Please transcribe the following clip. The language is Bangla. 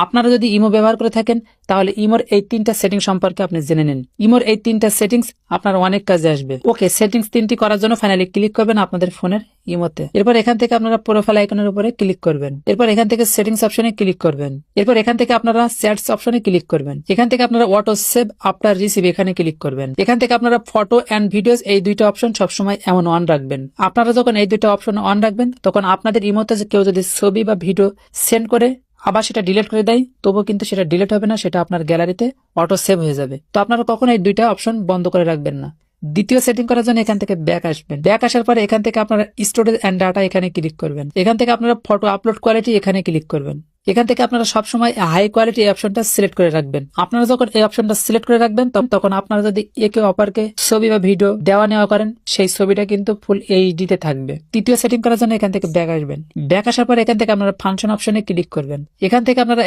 আপনারা যদি ইমো ব্যবহার করে থাকেন তাহলে ইমোর এই 3টা সেটিং সম্পর্কে আপনি জেনে নিন। ইমোর এই 3টা সেটিংস আপনার অনেক কাজে আসবে। ওকে, সেটিংস 3টি করার জন্য ফাইনালি ক্লিক করবেন আপনাদের ফোনের ইমোতে। এরপর এখান থেকে আপনারা প্রোফাইল আইকনের উপরে ক্লিক করবেন। এরপর এখান থেকে সেটিংস অপশনে ক্লিক করবেন। এরপর এখান থেকে আপনারা চ্যাটস অপশনে ক্লিক করবেন। এখান থেকে আপনারা অটো সেভ আফটার রিসিভ এখানে ক্লিক করবেন। এখান থেকে আপনারা ফটো এন্ড ভিডিওস এই দুইটা অপশন সবসময় এমন অন রাখবেন। আপনারা যখন এই দুইটা অপশন অন রাখবেন তখন আপনাদের ইমোতে কেউ যদি ছবি বা ভিডিও সেন্ড করে আবার সেটা ডিলিট করে দেয় তবুও কিন্তু সেটা ডিলিট হবে না, সেটা আপনার গ্যালারিতে অটো সেভ হয়ে যাবে। তো আপনারা কখনো এই দুইটা অপশন বন্ধ করে রাখবেন না। দ্বিতীয় সেটিং করার জন্য এখান থেকে ব্যাক আসবেন। ব্যাক আসার পরে এখান থেকে আপনারা স্টোরেজ এন্ড ডাটা এখানে ক্লিক করবেন। এখান থেকে আপনারা ফটো আপলোড কোয়ালিটি এখানে ক্লিক করবেন। এখান থেকে আপনারা সবসময় হাই কোয়ালিটি এই অপশনটা সিলেক্ট করে রাখবেন। আপনারা যখন এই অপশনটা সিলেক্ট করে রাখবেন তখন আপনারা যদি একে অপরকে ছবি বা ভিডিও দেওয়া নেওয়া করেন সেই ছবিটা কিন্তু ফুল এইচডিতে থাকবে। তৃতীয় সেটিং করার জন্য এখান থেকে ব্যাক আসবেন। ব্যাক আসার পর এখান থেকে আপনারা ফাংশন অপশনে ক্লিক করবেন। এখান থেকে আপনারা